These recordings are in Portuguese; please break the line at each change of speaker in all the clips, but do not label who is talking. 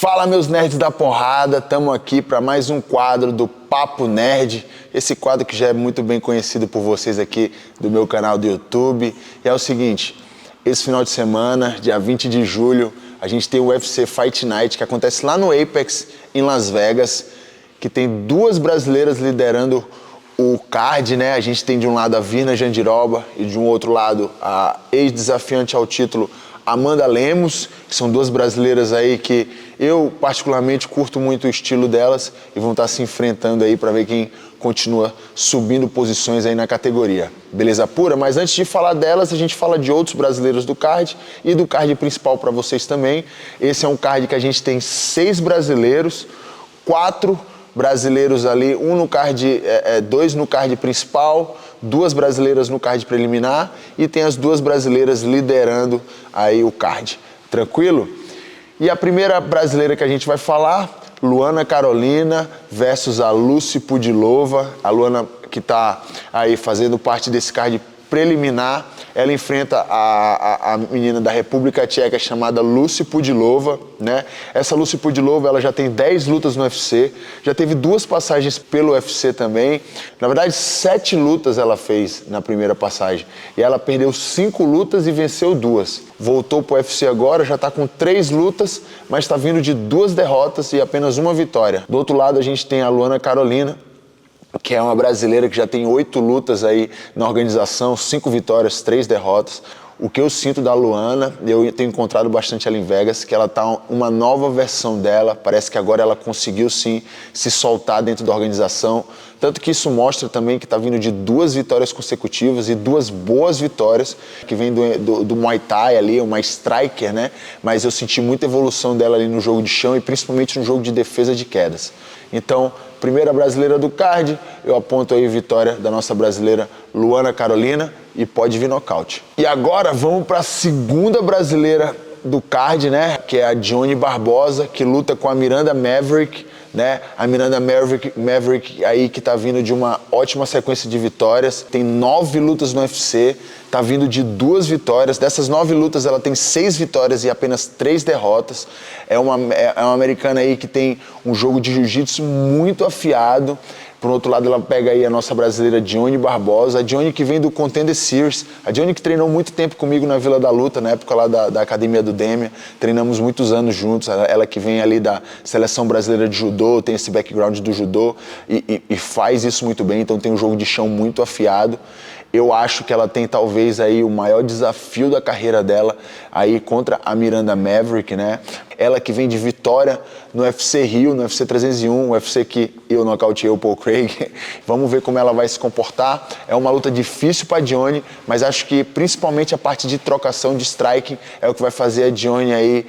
Fala, meus nerds da porrada, estamos aqui para mais um quadro do Papo Nerd, esse quadro que já é muito bem conhecido por vocês aqui do meu canal do YouTube. E é o seguinte, esse final de semana, dia 20 de julho, a gente tem o UFC Fight Night, que acontece lá no Apex, em Las Vegas, que tem duas brasileiras liderando o card, né? A gente tem de um lado a Virna Jandiroba e de um outro lado a ex-desafiante ao título Amanda Lemos, que são duas brasileiras aí que eu particularmente curto muito o estilo delas e vão estar se enfrentando aí para ver quem continua subindo posições aí na categoria. Beleza pura? Mas antes de falar delas, a gente fala de outros brasileiros do card e do card principal para vocês também. Esse é um card que a gente tem 6 brasileiros, 4 brasileiros ali, dois no card principal, 2 brasileiras no card preliminar e tem as 2 brasileiras liderando aí o card. Tranquilo? E a primeira brasileira que a gente vai falar, Luana Carolina versus a Lucy Pudilova. A Luana que está aí fazendo parte desse card preliminar, ela enfrenta a menina da República Tcheca chamada Lucy Pudilova, né? Essa Lucy Pudilova, ela já tem 10 lutas no UFC, já teve 2 passagens pelo UFC também. Na verdade, 7 lutas ela fez na primeira passagem. E ela perdeu 5 lutas e venceu 2. Voltou pro UFC agora, já tá com 3 lutas, mas tá vindo de 2 derrotas e apenas 1 vitória. Do outro lado, a gente tem a Luana Carolina, que é uma brasileira que já tem 8 lutas aí na organização, 5 vitórias, 3 derrotas. O que eu sinto da Luana, eu tenho encontrado bastante ela em Vegas, que ela tá uma nova versão dela, parece que agora ela conseguiu sim se soltar dentro da organização, tanto que isso mostra também que tá vindo de 2 vitórias consecutivas e 2 boas vitórias, que vem do Muay Thai ali, uma striker, né? Mas eu senti muita evolução dela ali no jogo de chão e principalmente no jogo de defesa de quedas. Então, primeira brasileira do card, eu aponto aí a vitória da nossa brasileira Luana Carolina e pode vir nocaute. E agora vamos para a segunda brasileira do card, né? Que é a Dione Barbosa, que luta com a Miranda Maverick, né? A Miranda Maverick aí que tá vindo de uma ótima sequência de vitórias, tem 9 lutas no UFC, tá vindo de 2 vitórias. Dessas 9 lutas ela tem 6 vitórias e apenas 3 derrotas. É uma americana aí que tem um jogo de jiu-jitsu muito afiado. Por outro lado, ela pega aí a nossa brasileira Dione Barbosa, a Dione que vem do Contender Series, a Dione que treinou muito tempo comigo na Vila da Luta, na época lá da academia do Demian, treinamos muitos anos juntos, ela que vem ali da seleção brasileira de judô, tem esse background do judô e faz isso muito bem, então tem um jogo de chão muito afiado. Eu acho que ela tem talvez aí o maior desafio da carreira dela aí contra a Miranda Maverick, né? Ela que vem de vitória no UFC Rio, no UFC 301, UFC que eu nocauteei o Paul Craig. Vamos ver como ela vai se comportar. É uma luta difícil para a Dione, mas acho que principalmente a parte de trocação de striking é o que vai fazer a Dione aí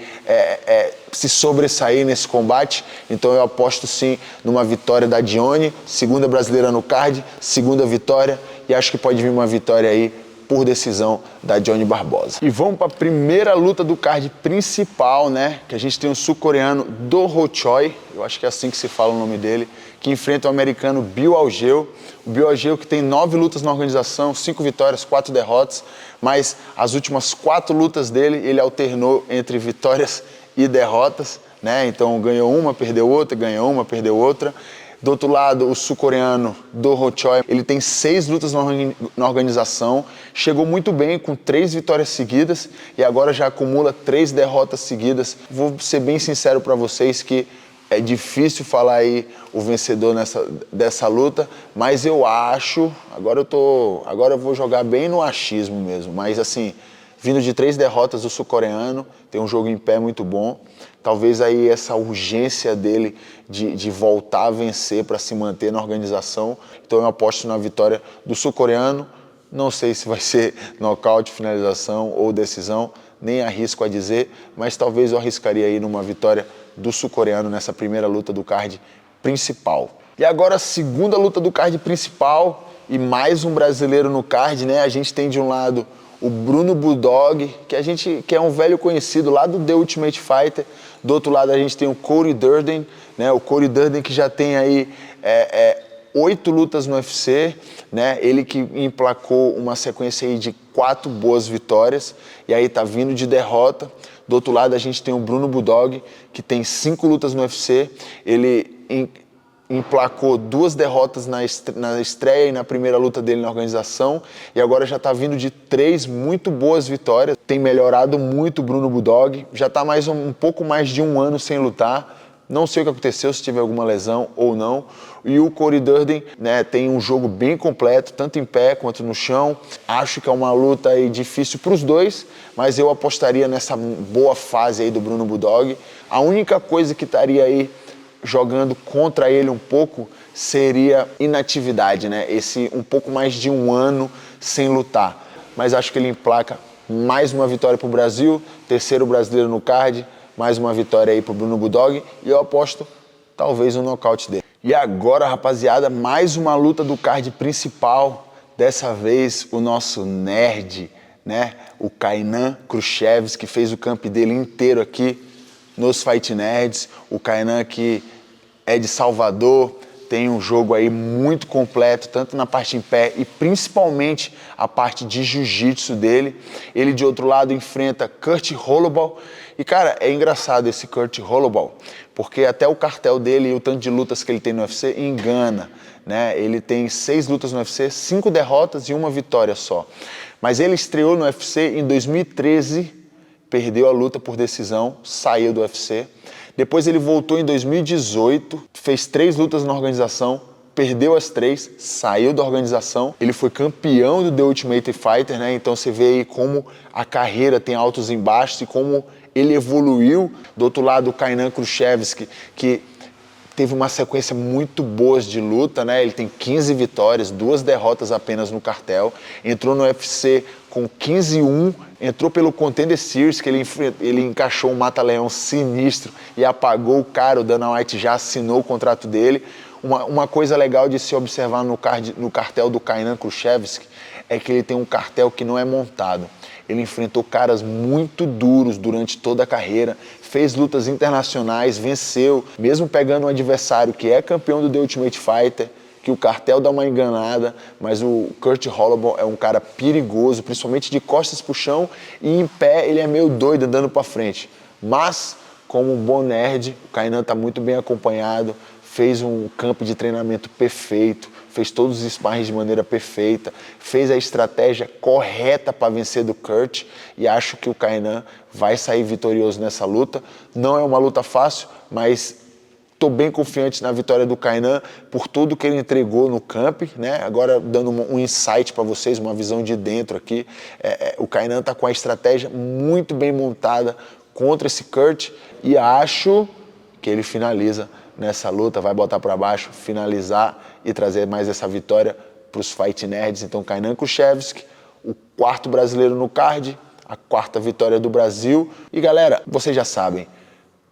se sobressair nesse combate. Então eu aposto sim numa vitória da Dione, segunda brasileira no card, segunda vitória, e acho que pode vir uma vitória aí por decisão da Dione Barbosa. E vamos para a primeira luta do card principal, né? Que a gente tem o sul-coreano Do Ho Choi, eu acho que é assim que se fala o nome dele, que enfrenta o americano Bill Algeu. O Bill Algeu que tem 9 lutas na organização, 5 vitórias, 4 derrotas, mas as últimas 4 lutas dele, ele alternou entre vitórias e derrotas, né? Então ganhou uma, perdeu outra, ganhou uma, perdeu outra. Do outro lado, o sul-coreano Do Ho Choi, ele tem 6 lutas na organização, chegou muito bem com 3 vitórias seguidas e agora já acumula 3 derrotas seguidas. Vou ser bem sincero para vocês que é difícil falar aí o vencedor dessa luta, mas eu acho, agora eu vou jogar bem no achismo mesmo, mas assim, vindo de 3 derrotas do sul-coreano, tem um jogo em pé muito bom. Talvez aí essa urgência dele de voltar a vencer para se manter na organização. Então eu aposto na vitória do sul-coreano. Não sei se vai ser nocaute, finalização ou decisão, nem arrisco a dizer, mas talvez eu arriscaria aí numa vitória do sul-coreano nessa primeira luta do card principal. E agora a segunda luta do card principal e mais um brasileiro no card, né? A gente tem de um lado o Bruno Bulldog, que é um velho conhecido lá do The Ultimate Fighter. Do outro lado a gente tem o Cody Durden, né? O Cody Durden que já tem aí 8 lutas no UFC, né? Ele que emplacou uma sequência aí de 4 boas vitórias e aí tá vindo de derrota. Do outro lado a gente tem o Bruno Bulldog, que tem 5 lutas no UFC. Ele emplacou 2 derrotas na estreia e na primeira luta dele na organização, e agora já está vindo de 3 muito boas vitórias. Tem melhorado muito o Bruno Bulldog, já está um pouco mais de 1 ano sem lutar. Não sei o que aconteceu, se tiver alguma lesão ou não. E o Cody Durden, né, tem um jogo bem completo, tanto em pé quanto no chão. Acho que é uma luta aí difícil para os dois, mas eu apostaria nessa boa fase aí do Bruno Bulldog. A única coisa que estaria aí jogando contra ele um pouco seria inatividade, né? Esse um pouco mais de 1 ano sem lutar. Mas acho que ele emplaca mais uma vitória para o Brasil, terceiro brasileiro no card, mais uma vitória aí pro Bruno Bulldog, e eu aposto talvez um nocaute dele. E agora, rapaziada, mais uma luta do card principal. Dessa vez o nosso nerd, né? O Kainan Khrushchevsky, que fez o camp dele inteiro aqui nos Fight Nerds. O Kainan, que é de Salvador, tem um jogo aí muito completo, tanto na parte em pé e principalmente a parte de jiu-jitsu dele. Ele, de outro lado, enfrenta Kurt Holobaugh. E, cara, é engraçado esse Kurt Holobaugh, porque até o cartel dele e o tanto de lutas que ele tem no UFC engana, né? Ele tem 6 lutas no UFC, 5 derrotas e 1 vitória só. Mas ele estreou no UFC em 2013, perdeu a luta por decisão, saiu do UFC. Depois ele voltou em 2018, fez 3 lutas na organização, perdeu as 3, saiu da organização. Ele foi campeão do The Ultimate Fighter, né? Então você vê aí como a carreira tem altos e baixos e como ele evoluiu. Do outro lado, o Kainan Khrushchevsky, que teve uma sequência muito boa de luta, né? Ele tem 15 vitórias, 2 derrotas apenas no cartel. Entrou no UFC com 15-1, entrou pelo Contender Series, que ele encaixou um mata-leão sinistro e apagou o cara. O Dana White já assinou o contrato dele. Uma coisa legal de se observar no cartel do Kainan Khrushchevsky é que ele tem um cartel que não é montado. Ele enfrentou caras muito duros durante toda a carreira, fez lutas internacionais, venceu, mesmo pegando um adversário que é campeão do The Ultimate Fighter, que o cartel dá uma enganada, mas o Kurt Holobaugh é um cara perigoso, principalmente de costas pro chão, e em pé ele é meio doido andando para frente. Mas, como um bom nerd, o Kainan está muito bem acompanhado, fez um campo de treinamento perfeito, fez todos os sparrings de maneira perfeita, fez a estratégia correta para vencer do Kurt, e acho que o Kainan vai sair vitorioso nessa luta. Não é uma luta fácil, mas estou bem confiante na vitória do Kainan por tudo que ele entregou no camp, né? Agora dando um insight para vocês, uma visão de dentro aqui. O Kainan está com a estratégia muito bem montada contra esse Kurt, e acho que ele finaliza nessa luta, vai botar para baixo, finalizar e trazer mais essa vitória para os Fight Nerds. Então, Kainan Khrushchevsky, o 4º brasileiro no card, a 4ª vitória do Brasil. E galera, vocês já sabem,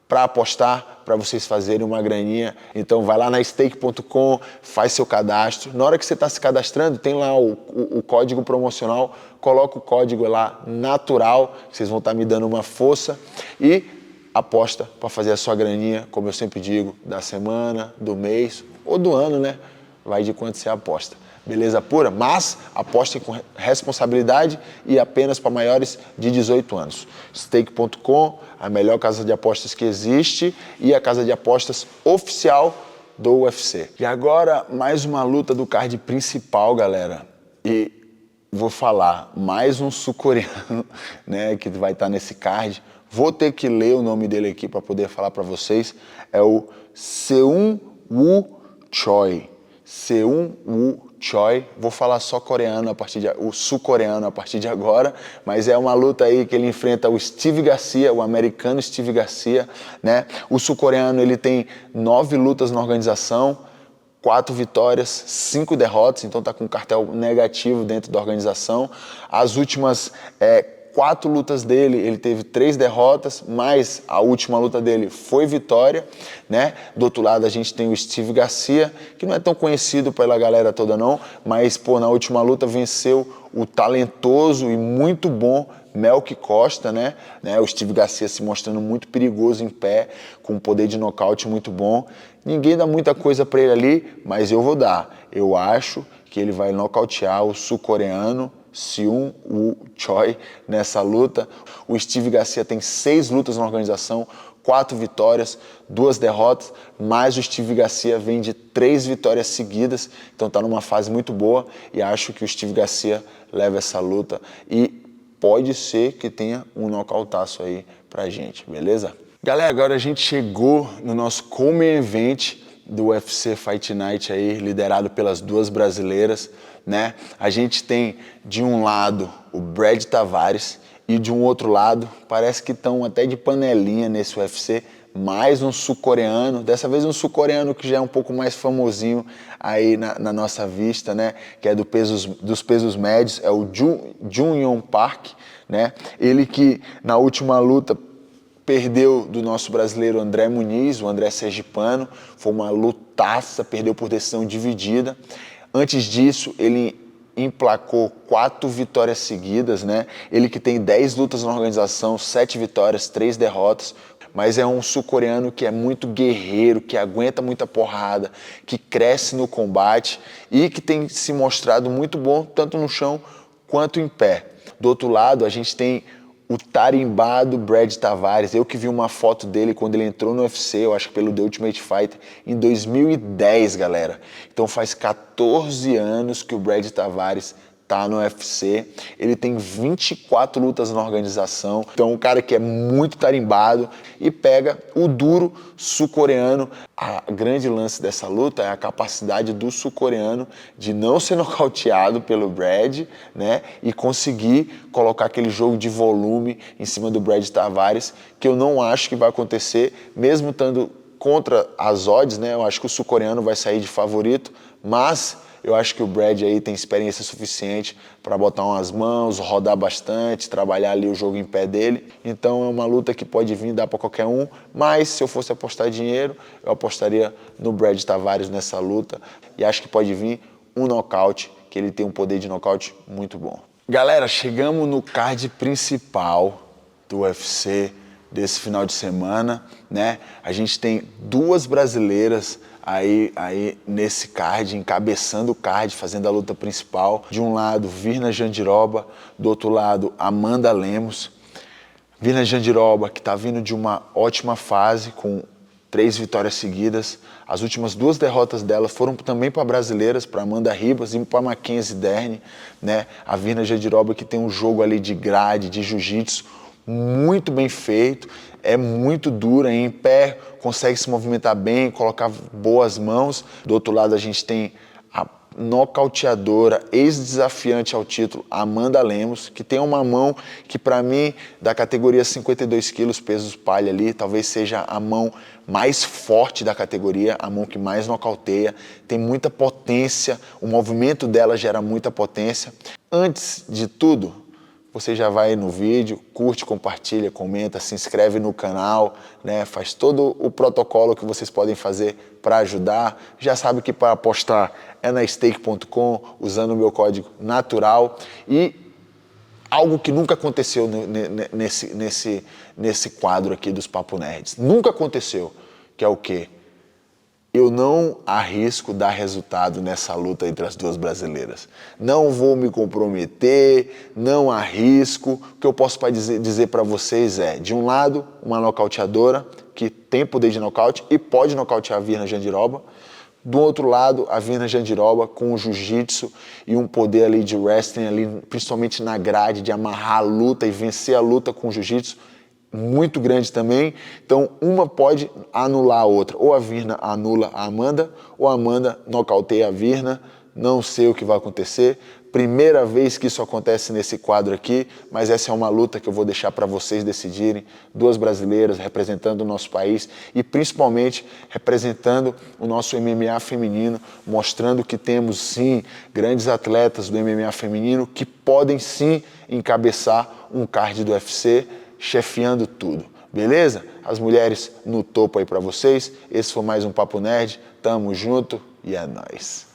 para apostar, para vocês fazerem uma graninha, então vai lá na stake.com, faz seu cadastro. Na hora que você está se cadastrando, tem lá o código promocional, coloca o código lá, natural, vocês vão estar me dando uma força e aposta para fazer a sua graninha, como eu sempre digo, da semana, do mês ou do ano, né? Vai de quanto você aposta. Beleza pura? Mas apostem com responsabilidade e apenas para maiores de 18 anos. Stake.com, a melhor casa de apostas que existe e a casa de apostas oficial do UFC. E agora, mais uma luta do card principal, galera. E vou falar, mais um sul-coreano, né, que vai estar nesse card. Vou ter que ler o nome dele aqui para poder falar para vocês. É o Seung-woo Choi. Seung-woo Choi. Vou falar só coreano o sul-coreano a partir de agora, mas é uma luta aí que ele enfrenta o Steve Garcia, o americano Steve Garcia, né? O sul-coreano, ele tem 9 lutas na organização, 4 vitórias, 5 derrotas, então tá com um cartel negativo dentro da organização. As últimas 4 lutas dele, ele teve 3 derrotas, mas a última luta dele foi vitória, né? Do outro lado a gente tem o Steve Garcia, que não é tão conhecido pela galera toda não, mas pô, na última luta venceu o talentoso e muito bom Melk Costa, né? O Steve Garcia se mostrando muito perigoso em pé, com um poder de nocaute muito bom. Ninguém dá muita coisa para ele ali, mas eu vou dar. Eu acho que ele vai nocautear o sul-coreano Seung Woo Choi nessa luta. O Steve Garcia tem 6 lutas na organização, 4 vitórias, 2 derrotas, mas o Steve Garcia vem de 3 vitórias seguidas, então está numa fase muito boa e acho que o Steve Garcia leva essa luta e pode ser que tenha um nocautaço aí pra gente, beleza? Galera, agora a gente chegou no nosso co-main event do UFC Fight Night aí, liderado pelas 2 brasileiras, né? A gente tem de um lado o Brad Tavares e de um outro lado, parece que estão até de panelinha nesse UFC, mais um sul-coreano, dessa vez um sul-coreano que já é um pouco mais famosinho aí na nossa vista, né? Que é dos pesos médios, é o Jun-Yong Park, né? Ele que na última luta perdeu do nosso brasileiro André Muniz, o André Sergipano, foi uma lutaça, perdeu por decisão dividida. Antes disso, ele emplacou 4 vitórias seguidas, né? Ele que tem 10 lutas na organização, 7 vitórias, 3 derrotas, mas é um sul-coreano que é muito guerreiro, que aguenta muita porrada, que cresce no combate e que tem se mostrado muito bom tanto no chão quanto em pé. Do outro lado, a gente tem o tarimbado Brad Tavares. Eu que vi uma foto dele quando ele entrou no UFC, eu acho que pelo The Ultimate Fighter, em 2010, galera. Então faz 14 anos que o Brad Tavares tá no UFC. Ele tem 24 lutas na organização. Então, um cara que é muito tarimbado e pega o duro sul-coreano. A grande lance dessa luta é a capacidade do sul-coreano de não ser nocauteado pelo Brad, né? E conseguir colocar aquele jogo de volume em cima do Brad Tavares, que eu não acho que vai acontecer, mesmo estando contra as odds, né? Eu acho que o sul-coreano vai sair de favorito, mas eu acho que o Brad aí tem experiência suficiente para botar umas mãos, rodar bastante, trabalhar ali o jogo em pé dele. Então é uma luta que pode vir, dar para qualquer um, mas se eu fosse apostar dinheiro, eu apostaria no Brad Tavares nessa luta e acho que pode vir um nocaute, que ele tem um poder de nocaute muito bom. Galera, chegamos no card principal do UFC desse final de semana, né? A gente tem 2 brasileiras aí nesse card, encabeçando o card, fazendo a luta principal. De um lado, Virna Jandiroba, do outro lado, Amanda Lemos. Virna Jandiroba, que está vindo de uma ótima fase, com 3 vitórias seguidas. As últimas 2 derrotas dela foram também para brasileiras, para Amanda Ribas e para Mackenzie Dern, né? A Virna Jandiroba que tem um jogo ali de grade, de jiu-jitsu, muito bem feito, é muito dura, em pé, consegue se movimentar bem, colocar boas mãos. Do outro lado a gente tem a nocauteadora, ex-desafiante ao título, Amanda Lemos, que tem uma mão que para mim, da categoria 52 quilos, pesos palha ali, talvez seja a mão mais forte da categoria, a mão que mais nocauteia, tem muita potência, o movimento dela gera muita potência. Antes de tudo, você já vai no vídeo, curte, compartilha, comenta, se inscreve no canal, né? Faz todo o protocolo que vocês podem fazer para ajudar. Já sabe que para apostar é na stake.com, usando o meu código natural. E algo que nunca aconteceu nesse quadro aqui dos Papo Nerds. Nunca aconteceu, que é o quê? Eu não arrisco dar resultado nessa luta entre as 2 brasileiras. Não vou me comprometer, não arrisco. O que eu posso dizer para vocês é, de um lado, uma nocauteadora que tem poder de nocaute e pode nocautear a Virna Jandiroba. Do outro lado, a Virna Jandiroba com o jiu-jitsu e um poder ali de wrestling, ali, principalmente na grade, de amarrar a luta e vencer a luta com o jiu-jitsu, muito grande também. Então uma pode anular a outra, ou a Virna anula a Amanda, ou a Amanda nocauteia a Virna. Não sei o que vai acontecer, primeira vez que isso acontece nesse quadro aqui, mas essa é uma luta que eu vou deixar para vocês decidirem. 2 brasileiras representando o nosso país e principalmente representando o nosso MMA feminino, mostrando que temos sim grandes atletas do MMA feminino que podem sim encabeçar um card do UFC, chefiando tudo, beleza? As mulheres no topo aí pra vocês. Esse foi mais um Papo Nerd. Tamo junto e é nóis.